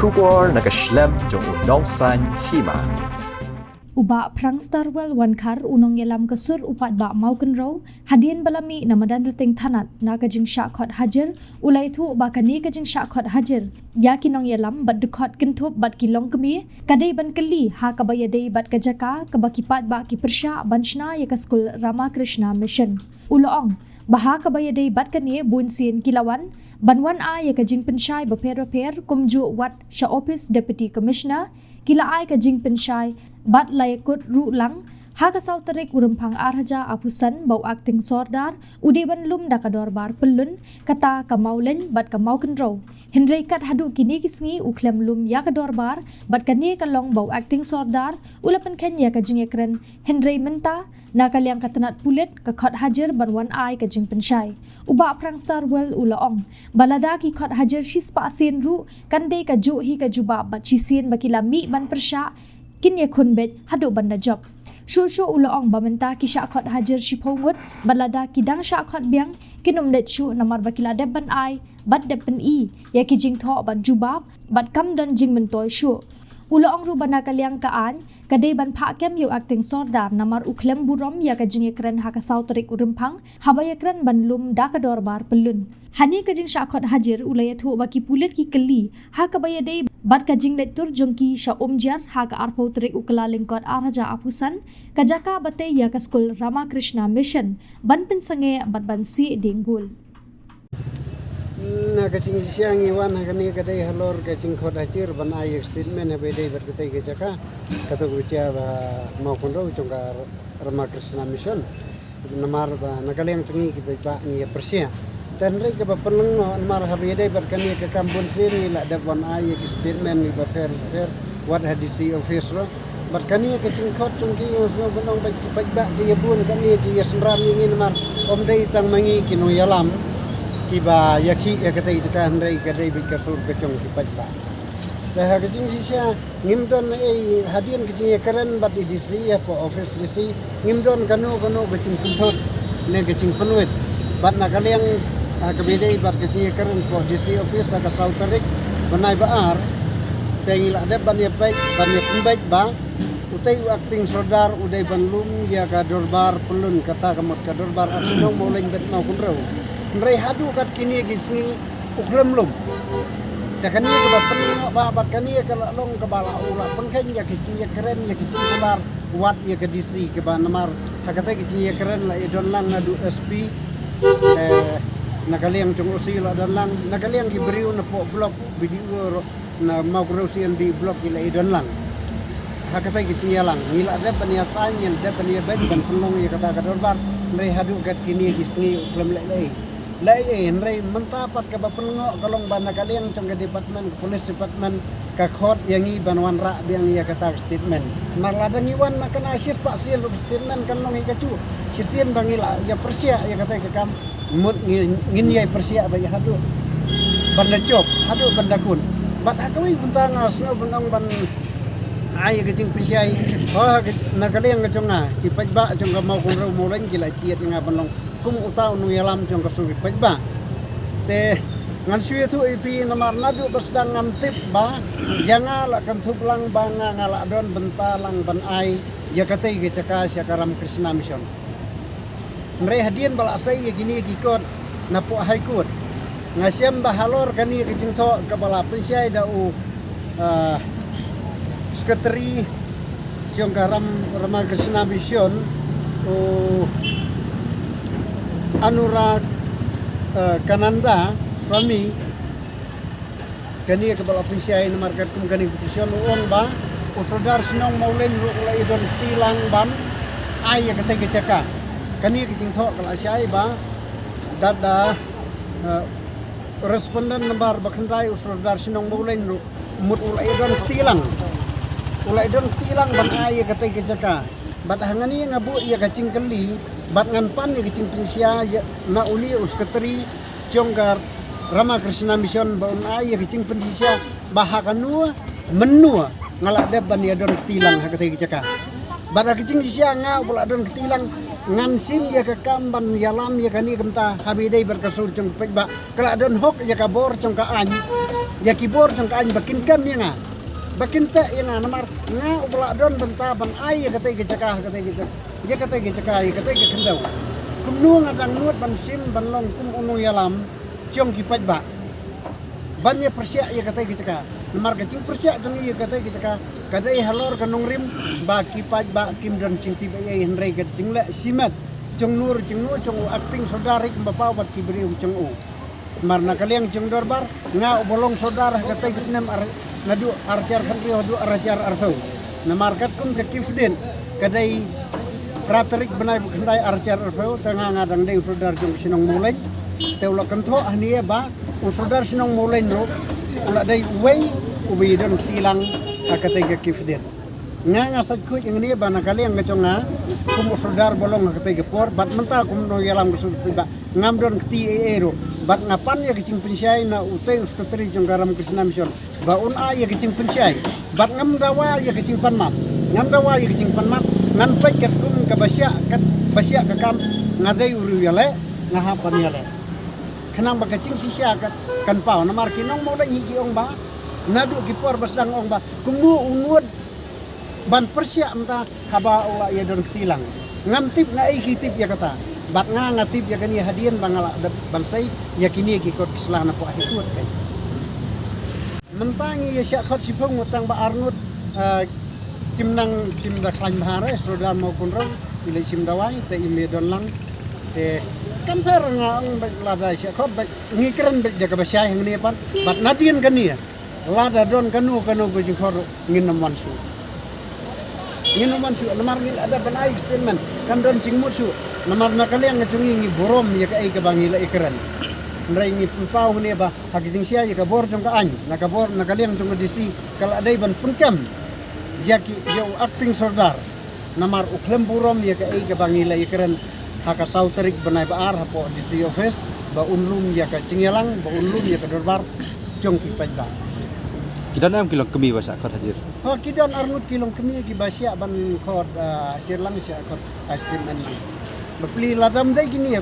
Shubor nakaslem jong unongsan hima. Uba prang starwell wankar unong yelam kasur upat ba mauken row hadian balami na madan rating thanat na kajing syakot hajar ulai tu uba kani kajing syakot hajar ya kinong yelam bat dukot kentup bat kilong kemi kadai ban keli ha kabaya dei bat kajaka kabakipat ba ki persya banshna ya kaskul Rama Krishna Mission uloong baha kabaya dei bat kani bun sin kilawan banwan a ya kajing pensyai beper kumju wat sya office deputy commissioner kila ai ka jing pensyai bat layakut ru lang ha ka sautarik urempang arhaja apusan bau acting sordar ude ban lum da ka dorbar pelun kata ka maulen bat ka mau kenro henry kat hadu kini kisngi uklem lum ya ka dorbar bat kani ka long bau acting sordar ulapan ken ya ka jing ekren henry menta na kalyang katanat pulit ka khot hajar banwan ai ka jing pensyai uba prang starwell ulaong balada ki khot hajar shis pa sin ru kande ka ju hi ka juba bat chisin bakila mi ban persya kin ye khun bet hadu banda job shu ulaong bamenta ki sha khot hajar shipongut balada ki dang sha khot biang kinum det shu namar bakila deban ai bat depan i ya ki jing tho bat juba bat kam don jing mentoy shu Ulaong rubana kalyang kaan kadai ban pha kem yu acting sordar namar uklem burom ya ka jing ekran ha ka sauterik urempang habaya ekran banlum da ka dorbar pelun hani ka jing syakot hajar ulaya thu baki pulit ki keli ha ka baya dei bat ka jing letur jongki sya omjar ha ka arpau terik ukla lingkot arhaja apusan ka jaka bate ya ka skul Rama Krishna Mission ban pensange bat ban si dinggul na kacing siang iwan hakani kadai halor kacing khot hajir ban ai statement ha bedai berketai ke jaka kata gucia ba mau konro chunga Rama Krishna Mission namar ba nakaleng tingi ki ba ni persia tan rei ke ba peneng no namar ha bedai berkani ke kampun sini la da ban ai statement ni ba fair what hadisi officer berkani kacing khot chungki usno banong ba ki bun kani ki yasram ni namar om dei tang mangi ki no yalam kiba yaki ya kata itakan rei kadai bikasur kecong kipat ba dah kecing sisa ngimdon hadian kecing keren bat edisi ya po office disi ngimdon kanu kecing puntot ne kecing penuit bat nakaliang kabedai bat kecing keren po disi office ka sautarik banai baar tengil ada ban ya baik ban ya pembaik ba utai acting sodar udai banlum ya ka dorbar pelun kata kamot ka dorbar arsinong moleng bet mau kunrau Nrai hadu kat kini gisngi uklem lum. Takani ke bapen babat kani ke long ke bala ula pengken ya kecing ya keren ya kecing ular wat ya ke disi ke banamar hakata kecing ya keren la idon lang ngadu SP nakaliang cung usi la dan lang nakaliang giberiu na po blog video na mau kurusian di blog ila idon lang. Hakata kecing ya lang ngila ada peniasan yang ada peniaban dan pelong ya kata kadorbar nrai hadu kat kini gisngi uklem lelei lai nrai mentapat ka bapengo kalong bana kaliang trong ke department police department ka khot yang i banwan ra biang ya kata statement marladang iwan makan asis pak sian statement kan long ikacu sisian bangila ya persia ya kata ke kam mut ngin ya persia ba ya hadu banda job hadu banda kun bat akawi buntang asno benong ban ai kecing persiai oh nakaliang ngconga kipat ba trong ka mau kung ro molen kila ciet nga banlong kum utau nu yalam jong kasuri pajba te ngan suye tu ipi namar nadu basdang ngam tip ba janga la kan thup lang banga ngala don bentalang ban ai ya katai ge caka Rama Krishna Mission nre hadian bala sai ya gini kikot napu haikut ngasiam bahalor kani kicing tho kabala pensyai da u sekretari jong Rama Krishna Mission u Anurag Kananda suami kani kepala pensyai market kum kani petition uang ba usodar sinong maulen ru ulai don tilang ban ai ya kata kecaka kani kicing tho kala syai ba dada responden nomor bakandai usodar sinong maulen ru mut ulai don tilang ban ai ya kata kecaka bat hangani ngabu ya kacing keli bat nganpan ya kecing pensia ya na uli usketri jonggar Rama Krishna Mission baun ai ya kecing pensia bahakanu menua ngalak deb ban ya don ketilang hakate kecaka bat kecing sia nga pula don ketilang ngan sim ya ka kamban yalam ya kani kamta habidai berkasur jong pejba kala don hok ya ka bor jong ka an ya ki bor jong ka an bakin kam ya nga bakin ta ya nga namar nga ubla don benta ban ai ya katai ke cakah katai ke ya katai ke cakah ya katai ke kendau kum nu ngadang nuat ban sim ban long kum unung yalam jong ki pejba ban ya persia ya katai ke cakah namar ka cing persia jong ya katai ke cakah kadai halor kanong rim ba ki pejba kim don cing tiba ya henrei ke cing le simat jong nur jong acting saudara kembapau bat ki beri jong u marna kaliang jong dorbar nga bolong saudara katai ke senam nadu arjar kan rio du arjar arfau namar kat kum ke kifden kadai praterik benai kendai arjar arfau tengah ngadang dei saudara jong sinong mulai teulah kentho ahnia ba saudara sinong mulai ro ulah dai wei ubi don tilang akatai ke kifden nga ngasat ku yang ni ba nakaliang keconga kum saudara bolong akatai ke por bat mental kum no yalam kusud ba ngam don keti ero bat ngapan ya kecing pensyai na utay uskutri jong garam Krishna Mission ba un a ya kecing pensyai bat ngam dawa ya kecing panmat ngam dawa ya kecing panmat ngan pai kat kum ka basya ka kam ngadai uru yale ngahapan yale kenang ba kecing sisya kan pau namar kinong mo da hiji ong ba nadu kipor basdang ong ba kumu unut ban persya mta haba ula ya don ketilang ngam tip na ai kitip ya kata bat nga ngatip ya kani hadian bangala bansai ya kini ki kot keselana po ahli kuat kai mentangi ya syak khot sipung utang ba arnut timnang timda klan bahare saudara maupun ro ilai sim dawai te ime don lang te kamper nga ang lada syak khot ngikren be jaga basyai yang ni pan bat nadian kani ya lada don kanu go jing khor nginam wansu Minuman su namar nil ada banai statement kan don cingmut su namar nakaliang ngacungi ngi borom ya ka ai ka bangila ikran ndrai ngi pau ne ba hakijing sia ya ka bor jong ka an nakabor nakaliang jong disi kala dai ban pungkam jaki yo acting sordar namar uklem borom ya ka ai ka bangila ikran haka sauterik banai ba ar hapo disi office ba unlum ya ka cingyalang ba unlum ya ka dorbar jong ki pajba Kidan am kilong kemi basa khot hajir. Oh kidan arnut kilong kemi ki basya ban khot cirlang sya khot astim ani. Bapli ladam dai gini ya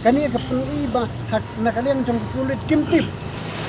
kani ka pung ba hak nakaliang jong kulit kimtip.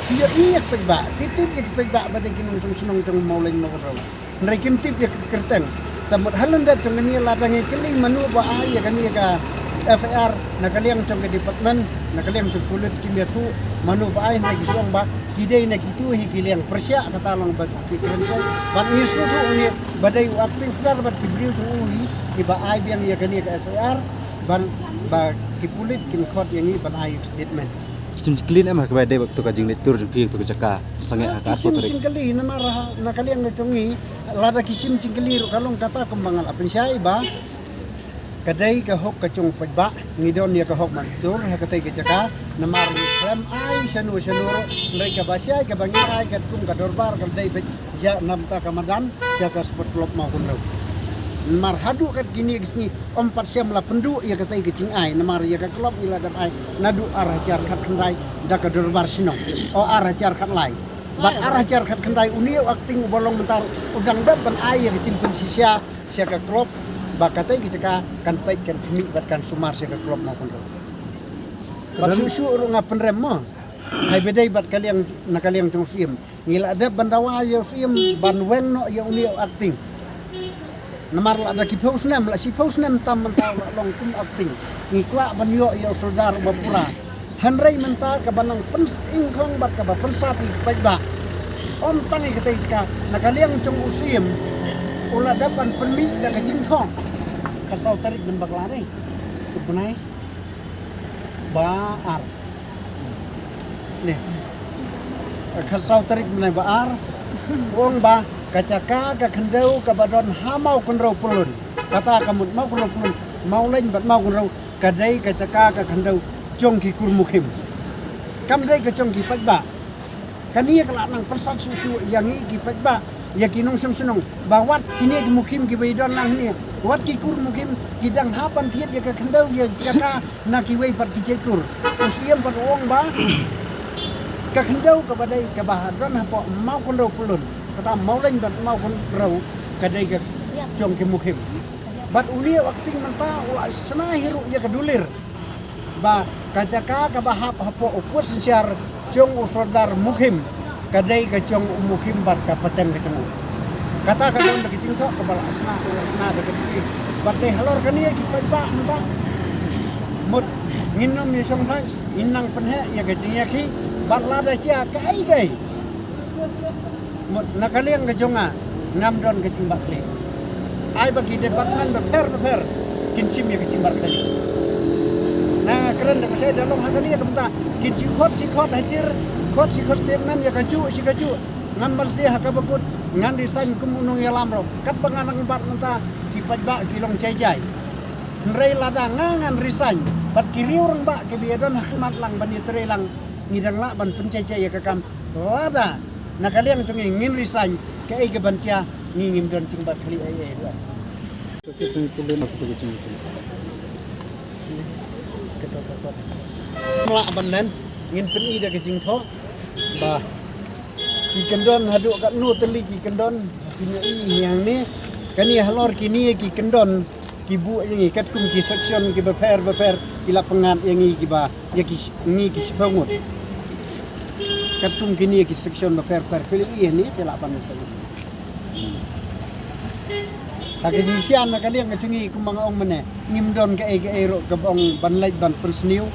Dia iyak pegba, titip ya pegba bade kinung sunong jong mauleng no raw. Ndai kimtip ya kerteng. Tamut halanda jong ni ladang keling manu ba ay kani ka FR nakaliang jong department nakaliang jong kulit kimia tu manu ba ay nagi suang ba kidai na kitu hikiliang persya katalong bat kikiran say bat ngisru tu ni badai aktif dar bat kibriu tu uhi kiba ai biang ya kani ka FR ban ba kipulit kin khot yang ni ban ai statement Kisim clean am ka bade waktu ka jinglet tur pi tu ka jaka sange ka kisim aso tori. cingkeli na marah nakaliang ngecongi lada kisim cingkeli kalong kata kembangan apin say ba kadai ka hok ka chung pajba ngidon ya ka hok mantur ha katay ka jaka namar klam ai sanu ndai ka basya ka bangi ai ka kum ka dorbar ka dai ja namta ka madan jaga sport club mau kun raw namar hadu kat gini gisni ompat siam la pendu ya katay ka cing ai namar ya ka club ila dam ai nadu arah jar kat kendai da ka dorbar sinong o arah jar kat lai bat arah jar kat kendai unio acting bolong mentar udang ban ai ya ka cing pensisya sia ka club bakatai kita kan pait kan kemi batkan sumar sia ka klub maupun ro. Bat susu ru ngapen rem mo. Hai bedai bat kaliang nakaliang tu film. Ngila ada bandawa ya film ban weng no ya uni acting. Namar ada ki post nam la si post nam tam mentau long kum acting. Ngikwa ban yo ya saudara bapura. Hanrei menta ka banang pens ingkong bat ka ba persati pait ba. Om tangi ketai ka nakaliang cung usim ulah dapat permi dah kecing thong kasau tarik dan baklare kepunai baar nih kasau tarik menai baar wong ba kacaka ka kendau ka badon hamau kenrau pulun kata kamut mau kenrau pulun mau lain bat mau kenrau kadai kacaka ka kendau jong ki kurmukim kam dai ka jong ki pajba kania kala nang persat susu yang iki pajba ya kinong senong bawat kini ki mukim ki baidon lang ni wat ki kur mukim kidang hapan tiet ya ka kendau ya jaka na ki wei pat ki cekur usiam pat wong ba ka kendau ka badai ka bahadon hapo mau kendau pulun kata mau lain bat mau kendau kadai ka jong ki mukim bat uli waktu menta ula sena hiru ya kedulir ba kacaka ka bahap hapo upur senciar jong usodar mukim kadai ka jong mukim bat ka pateng ka cengu kata ka don bagi tingko ka bala sena ula sena da kedulir bat deh halor kan ya ki pajba menta mut nginom ya song thang inang penhe ya ka cing ya ki bat lada cia ka ai gai mut nakaliang ka jonga ngam don ka cing bakli ai bagi departemen beper kinsim ya kecing barkali nah keren dah saya dalam hakani ya kemta kin sikot hajir sikot statement ya kaju ngambal si hakabakut ngan desain kemunung ya lamro kat panganang bat menta kipajba kilong cai nrei lada ngan resign bat kiri orang ba ke biadon hikmat lang ban yetre lang ngidang la ban pencai ya kakam lada nakaliang tungi ngin resign ke ai ke bantia ngingim don cing bat kali ai dua kecing kulen aku kecing kulen ketot melak banan ngin pen i da kecing tho bah ki kendon haduk kat nu teli ki kendon kini i yang ni kani halor kini ki kendon ki bu yang kat kum ki section ki beper ki lapangan yang ki ba ya ki ngi ki sepangut kat kum kini ki section beper pilih i ni telak pan Hakajisian na kaliang kacungi kumang ong mane ngimdon ka ero ka bong banlay ban persniu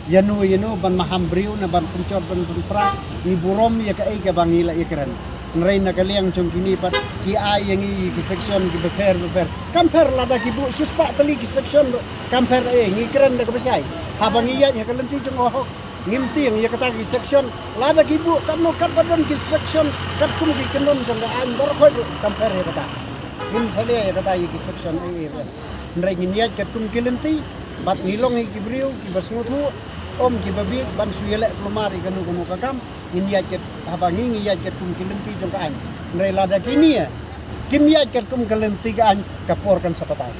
yanu ban mahambriu na ban pencor ban pra ni burom ya ka bangila ya keren nrei na kaliang cung kini pat ki ai yang ki section ki beper kamper lada ki bu sispa teli ki section kamper ngi keren da ka basai habang iya ya kalenti cung oh ngimti yang ya kata ki section lada ki bu kan no kat badon ki section kat kum ki kendon cung da an bar khoi kamper ya kata ngin salia ya kata ki section nrei nginiat kat kum kilenti bat ngilong ki briu ki basngutu om ki babi ban suyele plumari kanu kakam nginiat kat habangi ngiyat kat kum kilenti jong ka an nrei lada kini ya kimiyat kat kum kilenti ka an kaporkan sapatai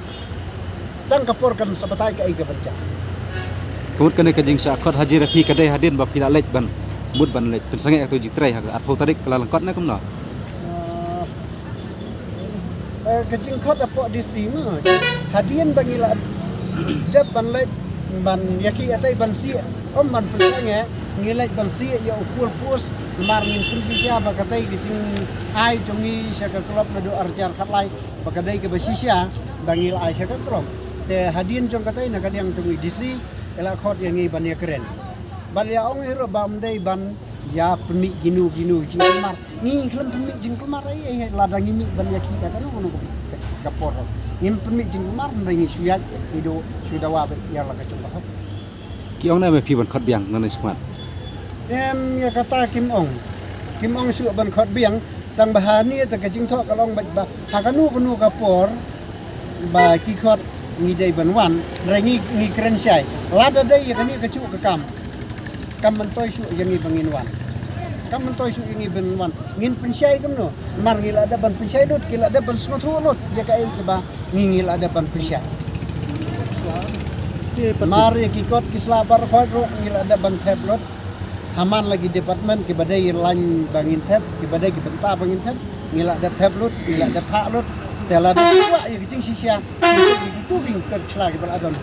tang kaporkan sapatai ka ai ka berja Kemud kene kajing syakot haji rafi kadai hadin ba pila lej ban mud ban lej pensange atau jitrai ha atau tarik kelalengkot na kumno kecing kot apa di sini hadian bangila jab ban lej ban yaki atai ban si om ban pensange ngilaj ban si ya ukul pus mar ngin kunsi sia ba katai kecing ai chungi syaka klub na do arjar katlai ba kadai ke basisia bangil ai syaka trom te hadian jong katai na kadang chungi disi ela khot yang ngi ban ya keren ban ya ong hero bam dei ban ya pemik ginu cing kemar ni klem pemik cing kemar ai ladang ngimi ban ya kita kan ngono kapor ngim pemik cing kemar ngi suyat ido sudawa ya la kacung bah ki ong na me pi ban khot biang nan smat ya kata Kim Ong su ban khot biang tang bahani ta kacing tho kalong ba hakanu kanu kapor ba ki khot ngi dei ban wan rengi ngi keren sai lada dei ya kani kacu ke kam mentoi su yang ngi bangin wan kam mentoi su ngi ben wan ngin pensai kam no mar ngi lada ban pensai lut ki lada ban smot lut ya kai ke ba ngi lada ban pensai mar ya ki kot ki slabar khoi ro ngi lada ban tap lut haman lagi departemen ki badai lan bangin tap ki badai ki benta bangin tap ngi lada tap lut ki lada pak lut tela dua ya kecing sisia itu bing kerja ke beladon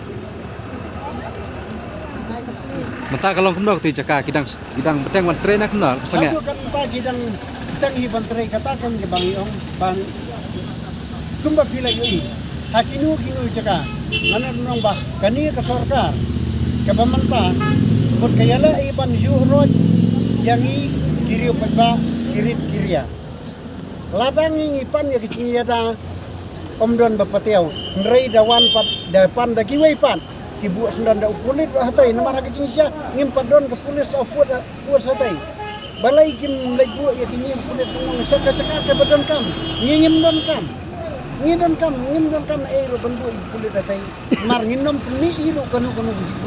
mata kalong kumno ti jaka kidang beteng wan tren nak kumno pesange aku kan mata kidang hi bantre katakan ke bang iong ban kumba pila yui hakinu kinu jaka mana nong bah kani ke sarkar ke pemerintah pun kayala iban juhroj yangi kiri pagba kiria ladang ngipan ya kecing yada omdon bapateo nrei dawan pat depan da kiwei pan kibu sendan da upulit hatai namara kecing sia ngimpat don ke pulis oput puas hatai balai kim lebu ya kini pulit ngong saka cakak ke badan kam ngim don kam ro bandu pulit hatai mar nginom peni iru kanu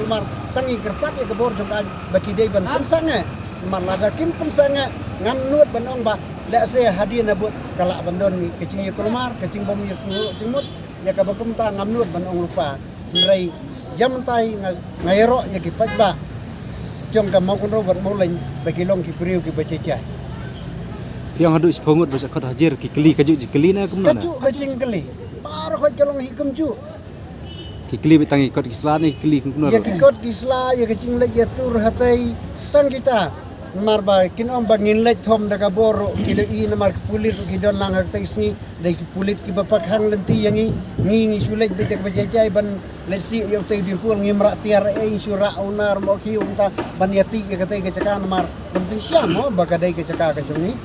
mar tangi kerpat ya kebor jong baki dei ban pensange mar lada kim pensange ngam nuat banong ba la saya hadiah nabut kalak bandon ni kecing ya kelumar kecing bom ya suhu cimut ya kabakum ta ngamnut banong lupa nrai jam tai ngairo ya ki pajba jong ka mau kun robot mau lain bagi long ki priu ki baceca tiang hadu ispongut basa khot hajir ki keli kaju ji keli na kumno na kaju kecing keli Baru khot kalong hikum cu. Kikli bitangi kot kisla ni kikli kunor. Ya kikot kisla ya kecing lek ya tur hatai tan kita. Marba kin om bangin lek thom daga boro kido I namar pulit kidon lang hak tai sni dai pulit ki bapak hang lenti yangi ngi sulek bidak bajajai ban lesi yo tai di pul ngimra tiar sura unar mo ki unta ban yati ya katai ke caka namar ban pisyam mo bakadai ke caka ka juni